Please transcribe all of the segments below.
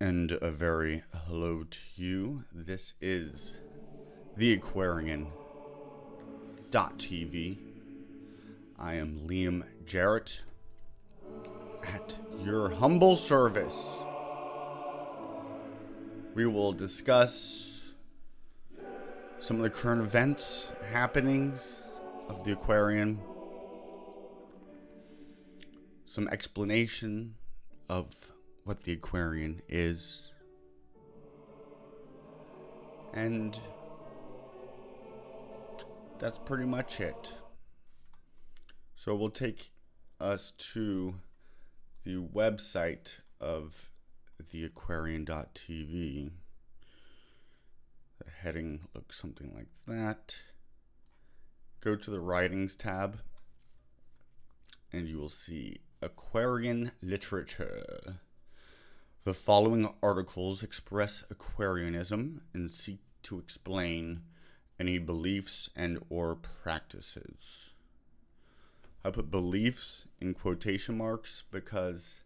And a very hello to you. This is the Aquarian.tv. I am Liam Jarrett at your humble service. We will discuss some of the current events, happenings of the Aquarian, some explanation of what the Aquarian is, and that's pretty much it. So we'll take us to the website of the Aquarian.tv. The heading looks something like that. Go to the writings tab and you will see Aquarian literature. The following articles express Aquarianism and seek to explain any beliefs and or practices. I put beliefs in quotation marks because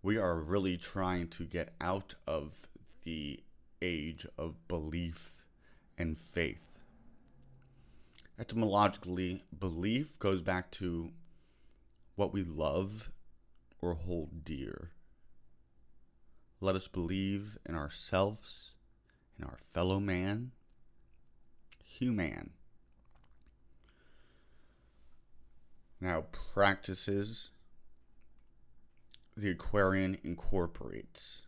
we are really trying to get out of the age of belief and faith. Etymologically, belief goes back to what we love or hold dear. Let us believe in ourselves, in our fellow man, human. Now, practices. The Aquarian incorporates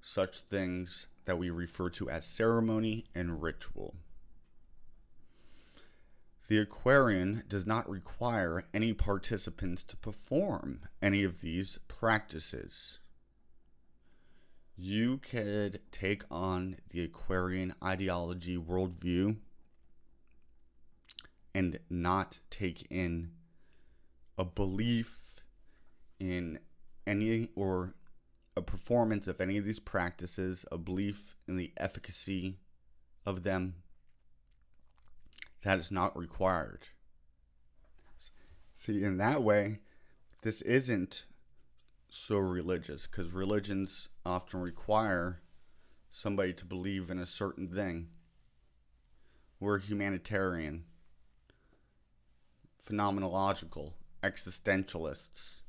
such things that we refer to as ceremony and ritual. The Aquarian does not require any participants to perform any of these practices. You could take on the Aquarian ideology worldview and not take in a belief in any or a performance of any of these practices, a belief in the efficacy of them. That is not required. See, in that way, this isn't so religious, because religions often require somebody to believe in a certain thing. We're humanitarian, phenomenological, existentialists,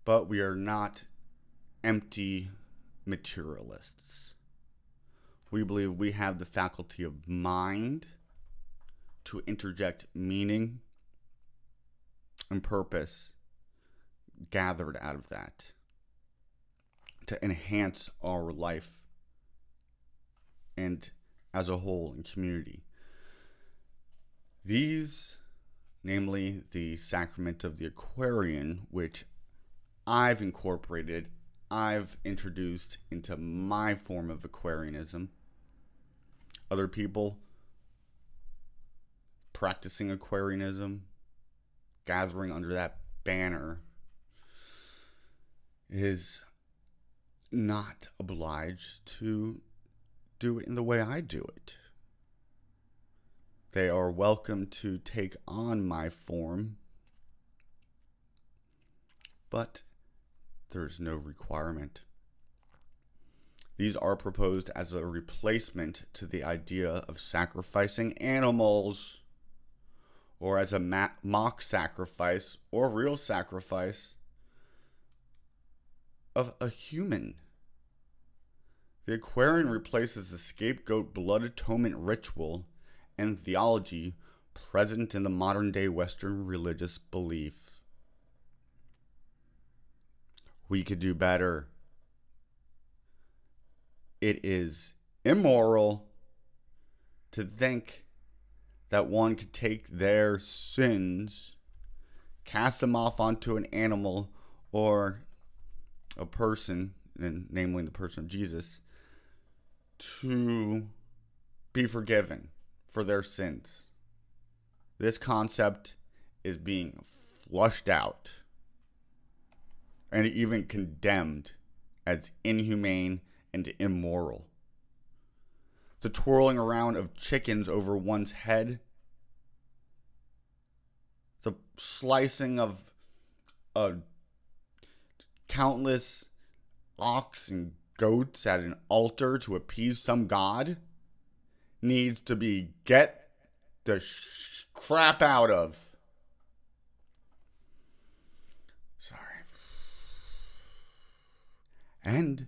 but we are not empty materialists. We believe we have the faculty of mind to interject meaning and purpose gathered out of that to enhance our life and as a whole in community. These, namely the sacrament of the Aquarian, which I've incorporated, I've introduced into my form of Aquarianism. Other people practicing Aquarianism, gathering under that banner, is not obliged to do it in the way I do it. They are welcome to take on my form, but there's no requirement. These are proposed as a replacement to the idea of sacrificing animals, or as a mock sacrifice or real sacrifice of a human. The Aquarian replaces the scapegoat blood atonement ritual and theology present in the modern day Western religious belief. We could do better. It is immoral to think that one could take their sins, cast them off onto an animal or a person, and namely the person of Jesus, to be forgiven for their sins. This concept is being flushed out and even condemned as inhumane and immoral. The twirling around of chickens over one's head, the slicing of countless ox and goats at an altar to appease some god needs to be get the crap out of. Sorry. And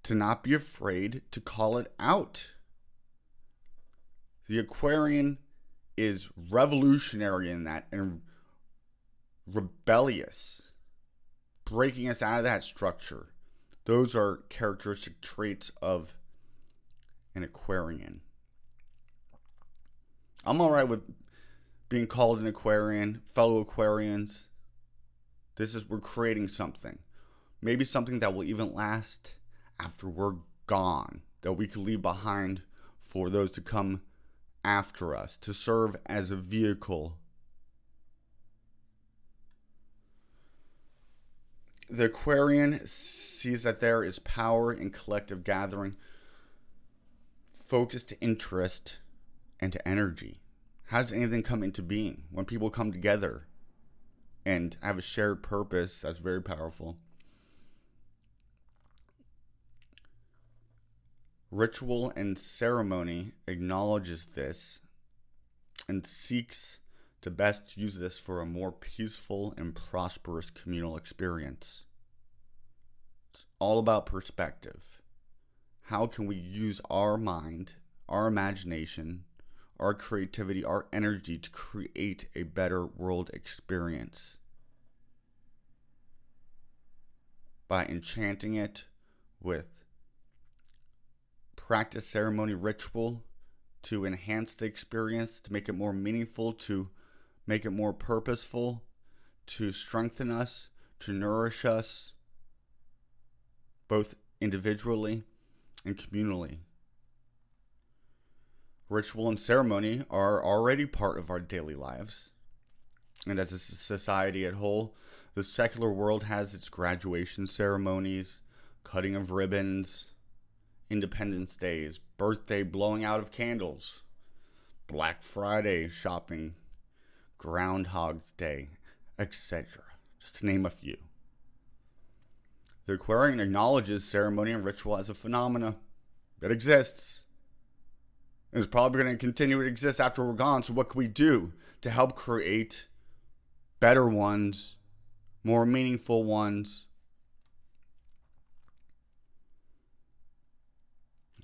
to not be afraid to call it out. The Aquarian is revolutionary in that and rebellious, breaking us out of that structure. Those are characteristic traits of an Aquarian. I'm all right with being called an Aquarian, fellow Aquarians. We're creating something. Maybe something that will even last after we're gone, that we could leave behind for those to come after us, to serve as a vehicle. The Aquarian sees that there is power in collective gathering, focused interest, and to energy. How does anything come into being? When people come together and have a shared purpose, that's very powerful. Ritual and ceremony acknowledges this and seeks to best use this for a more peaceful and prosperous communal experience. It's all about perspective. How can we use our mind, our imagination, our creativity, our energy to create a better world experience? By enchanting it with practice, ceremony, ritual to enhance the experience, to make it more meaningful, to make it more purposeful, to strengthen us, to nourish us, both individually and communally. Ritual and ceremony are already part of our daily lives. And as a society as a whole, the secular world has its graduation ceremonies, cutting of ribbons, Independence Days, birthday blowing out of candles, Black Friday shopping, Groundhog's Day, etc. Just to name a few. The Aquarian acknowledges ceremony and ritual as a phenomena. It exists. And it's probably going to continue to exist after we're gone. So what can we do to help create better ones, more meaningful ones?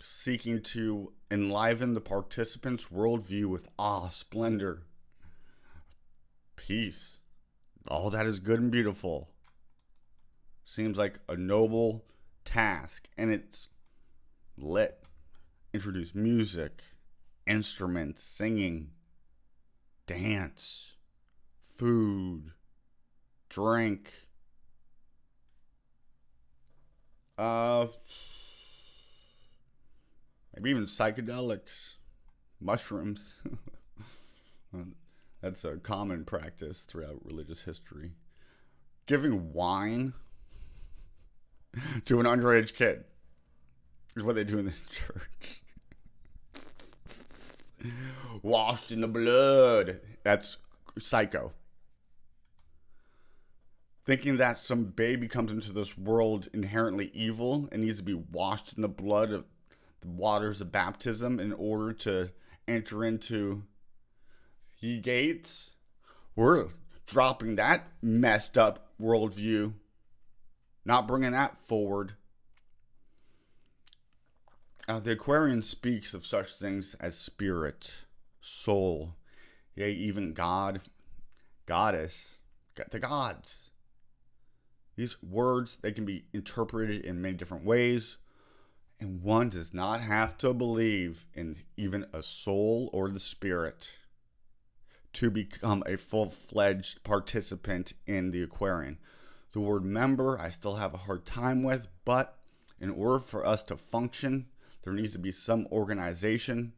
Seeking to enliven the participants' worldview with awe, splendor, peace. All that is good and beautiful. Seems like a noble task, and it's lit. Introduce music, instruments, singing, dance, food, drink. Maybe even psychedelics, mushrooms. That's a common practice throughout religious history. Giving wine to an underage kid is what they do in the church. Washed in the blood. That's psycho. Thinking that some baby comes into this world inherently evil and needs to be washed in the blood of the waters of baptism in order to enter into the gates. We're dropping that messed up worldview, not bringing that forward. The Aquarian speaks of such things as spirit, soul, yea, even God, goddess, the gods. These words, they can be interpreted in many different ways. And one does not have to believe in even a soul or the spirit to become a full-fledged participant in the Aquarian. The word member, I still have a hard time with, but in order for us to function, there needs to be some organization.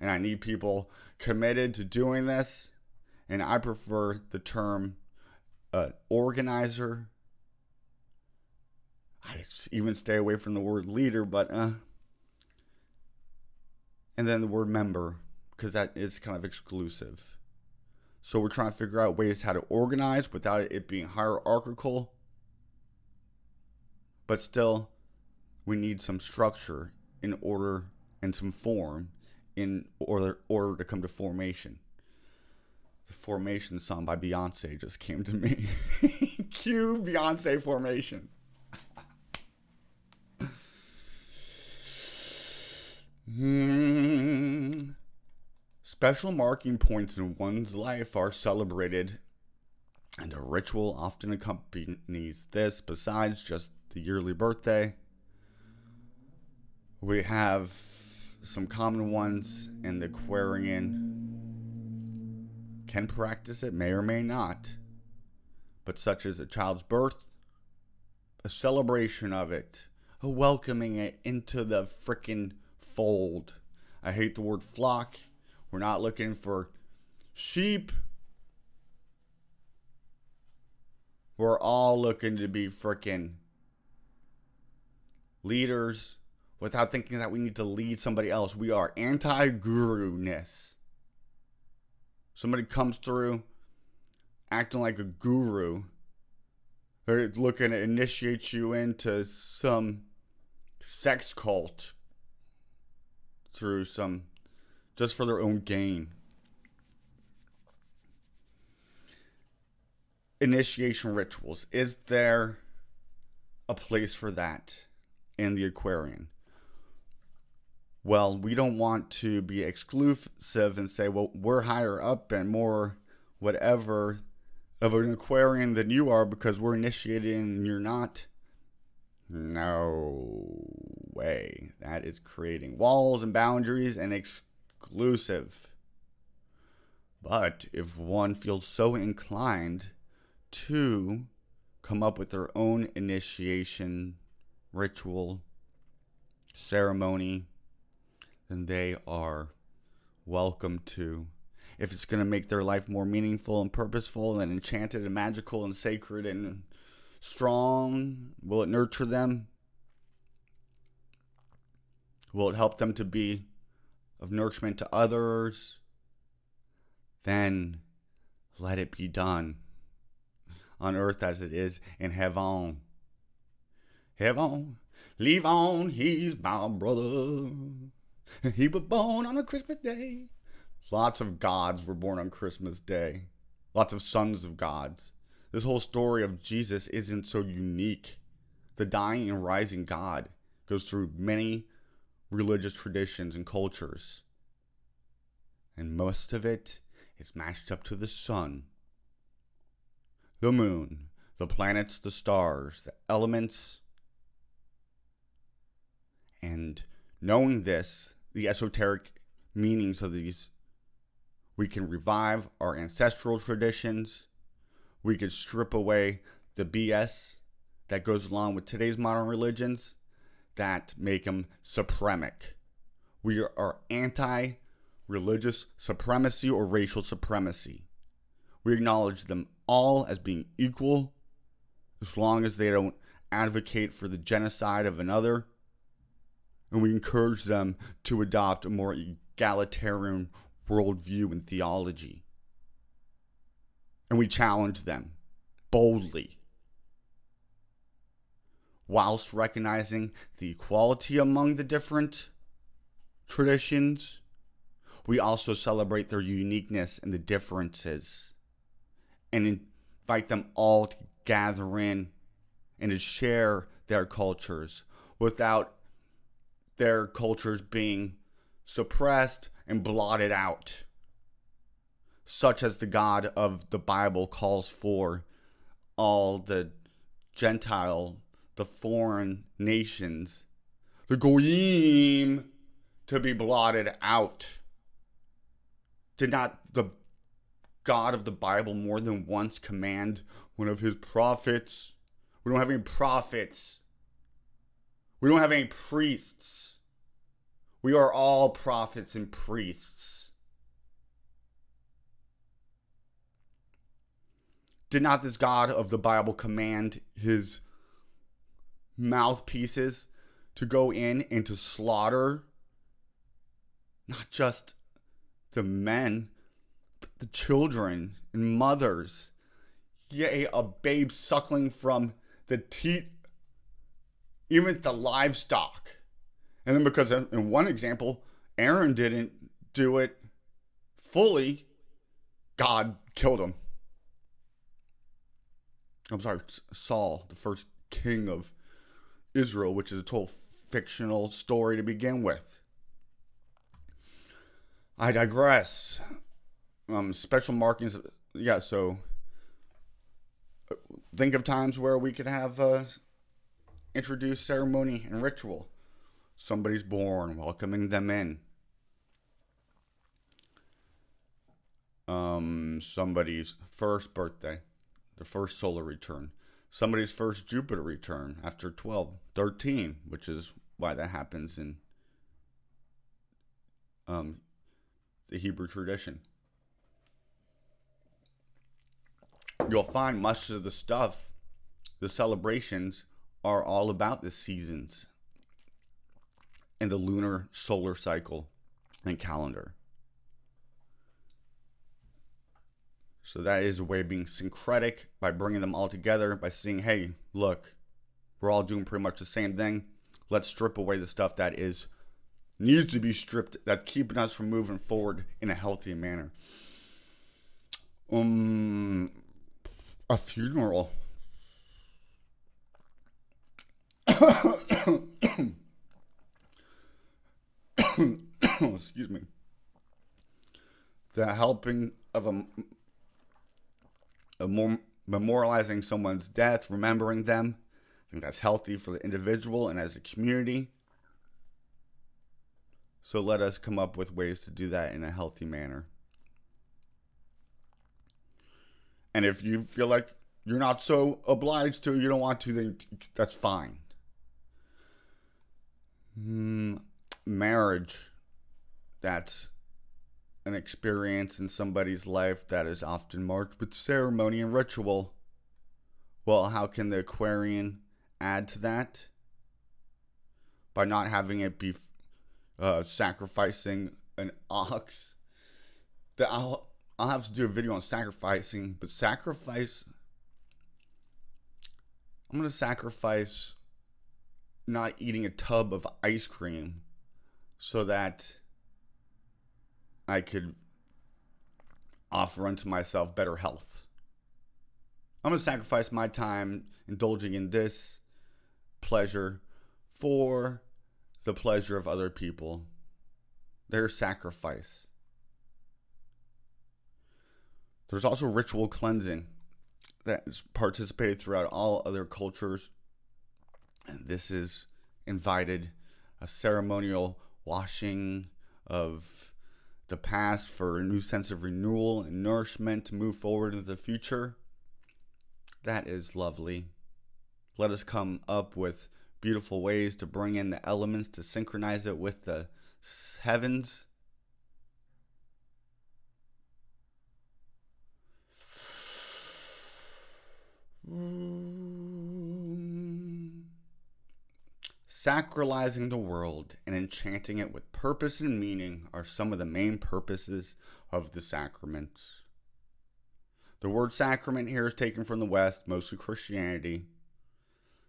And I need people committed to doing this. And I prefer the term organizer. I even stay away from the word leader, but and then the word member, because that is kind of exclusive. So we're trying to figure out ways how to organize without it being hierarchical, But still, we need some structure in order and some form in order to come to formation. The Formation song by Beyonce just came to me. Cue Beyonce Formation. Special marking points in one's life are celebrated, and a ritual often accompanies this besides just the yearly birthday. We have some common ones, and the Aquarian can practice it, may or may not, but such as a child's birth, a celebration of it, a welcoming it into the frickin' fold. I hate the word flock. We're not looking for sheep. We're all looking to be frickin' leaders without thinking that we need to lead somebody else. We are anti-guru-ness. Somebody comes through acting like a guru. They're looking to initiate you into some sex cult through some, just for their own gain. Initiation rituals. Is there a place for that in the Aquarian? Well, we don't want to be exclusive and say, well, we're higher up and more whatever of an Aquarian than you are because we're initiated and you're not. No way. That is creating walls and boundaries and exclusive. But if one feels so inclined to come up with their own initiation ritual, ceremony, then they are welcome to. If it's going to make their life more meaningful and purposeful and enchanted and magical and sacred and strong, will it nurture them? Will it help them to be of nourishment to others? Then let it be done on earth as it is in heaven. Heaven, leave on, he's my brother. He was born on a Christmas day. Lots of gods were born on Christmas Day. Lots of sons of gods. This whole story of Jesus isn't so unique. The dying and rising God goes through many religious traditions and cultures. And most of it is matched up to the sun, the moon, the planets, the stars, the elements. And knowing this, the esoteric meanings of these, we can revive our ancestral traditions. We could strip away the BS that goes along with today's modern religions that make them supremic. We are anti-religious supremacy or racial supremacy. We acknowledge them all as being equal as long as they don't advocate for the genocide of another. And we encourage them to adopt a more egalitarian worldview and theology. And we challenge them boldly, whilst recognizing the equality among the different traditions. We also celebrate their uniqueness and the differences, and invite them all to gather in and to share their cultures without their cultures being suppressed and blotted out, such as the God of the Bible calls for all the Gentile, the foreign nations, the Goyim, to be blotted out. Did not the God of the Bible more than once command one of his prophets? We don't have any prophets. We don't have any priests. We are all prophets and priests. Did not this God of the Bible command his mouthpieces to go in and to slaughter not just the men, but the children and mothers? Yea, a babe suckling from the teat even the livestock. And then because in one example, Aaron didn't do it fully, God killed him. I'm sorry, Saul, the first king of Israel, which is a total fictional story to begin with. I digress. Special markings. Yeah, so think of times where we could have introduced ceremony and ritual. Somebody's born, welcoming them in. Somebody's first birthday, the first solar return. Somebody's first Jupiter return after 12, 13, which is why that happens in the Hebrew tradition. You'll find much of the stuff, the celebrations, are all about the seasons and the lunar solar cycle and calendar. So that is a way of being syncretic by bringing them all together, by saying, hey, look, we're all doing pretty much the same thing. Let's strip away the stuff that needs to be stripped, that's keeping us from moving forward in a healthy manner. A funeral. Excuse me. The helping of more memorializing someone's death, remembering them. I think that's healthy for the individual and as a community. So let us come up with ways to do that in a healthy manner. And if you feel like you're not so obliged to, you don't want to, then that's fine. Marriage. That's an experience in somebody's life that is often marked with ceremony and ritual. Well, how can the Aquarian add to that? By not having it be sacrificing an ox. I'll have to do a video on sacrificing, but I'm going to sacrifice not eating a tub of ice cream so that I could offer unto myself better health. I'm going to sacrifice my time indulging in this pleasure for the pleasure of other people. Their sacrifice. There's also ritual cleansing that is participated throughout all other cultures. And this is invited, a ceremonial washing of the past for a new sense of renewal and nourishment to move forward into the future. That is lovely. Let us come up with beautiful ways to bring in the elements to synchronize it with the heavens. Sacralizing the world and enchanting it with purpose and meaning are some of the main purposes of the sacraments. The word sacrament here is taken from the West, mostly Christianity,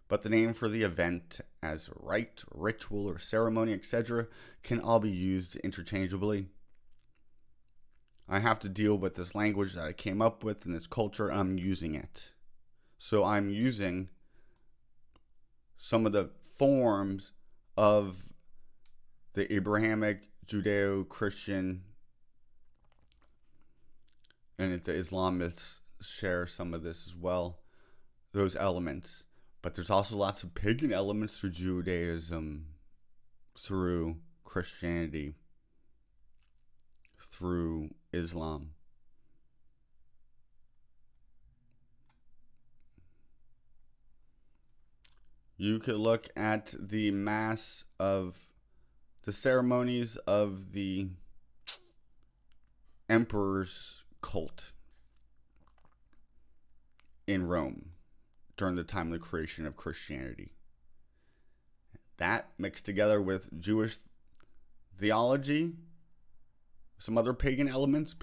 but the name for the event as rite, ritual, or ceremony, etc. can all be used interchangeably. I have to deal with this language that I came up with in this culture. I'm using it. So I'm using some of the forms of the Abrahamic, Judeo-Christian, and the Islamists share some of this as well, those elements. But there's also lots of pagan elements through Judaism, through Christianity, through Islam. You could look at the mass of the ceremonies of the emperor's cult in Rome during the time of the creation of Christianity. That mixed together with Jewish theology, some other pagan elements,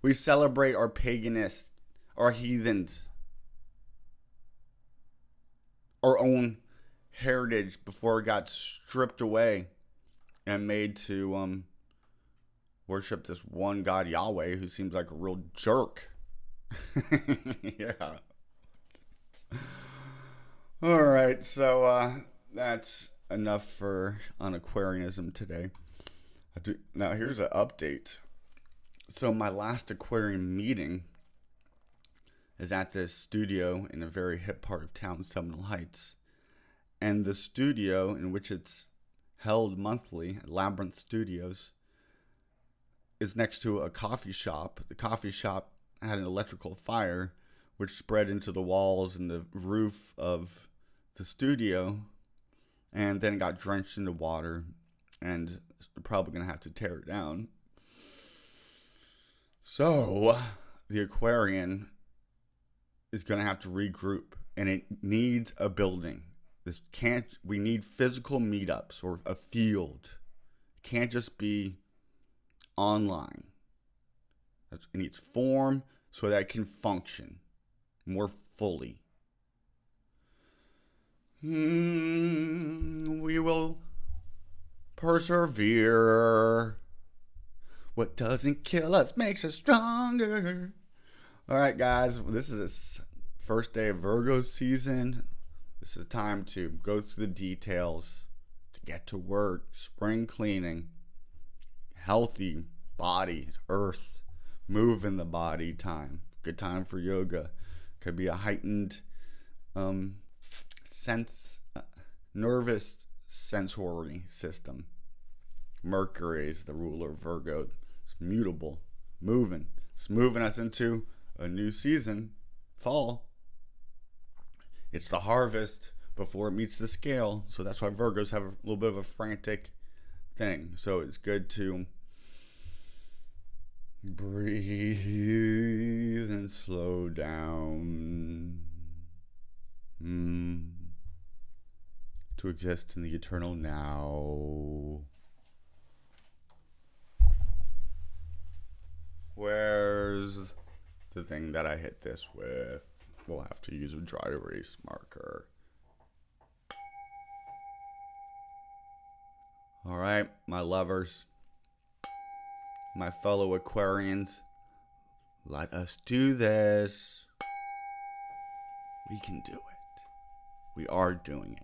we celebrate our paganists, our heathens, our own heritage before it got stripped away and made to worship this one God, Yahweh, who seems like a real jerk. Yeah. All right, so that's enough on Aquarianism today. Now here's an update. So my last Aquarian meeting is at this studio in a very hip part of town, Seminole Heights. And the studio in which it's held monthly, Labyrinth Studios, is next to a coffee shop. The coffee shop had an electrical fire which spread into the walls and the roof of the studio, and then got drenched in the water, and they're probably going to have to tear it down. So the Aquarian is going to have to regroup, and it needs a building. We need physical meetups or a field. It can't just be online. It needs form so that it can function more fully. We will persevere. What doesn't kill us makes us stronger. All right, guys, this is the first day of Virgo season. This is time to go through the details, to get to work, spring cleaning, healthy body, earth, move in the body time. Good time for yoga. Could be a heightened nervous sensory system. Mercury is the ruler of Virgo. It's mutable, moving. It's moving us into a new season, fall. It's the harvest before it meets the scale. So that's why Virgos have a little bit of a frantic thing. So it's good to breathe and slow down. To exist in the eternal now. Where's the thing that I hit this with? We'll have to use a dry erase marker. All right, my lovers, my fellow Aquarians, let us do this. We can do it. We are doing it.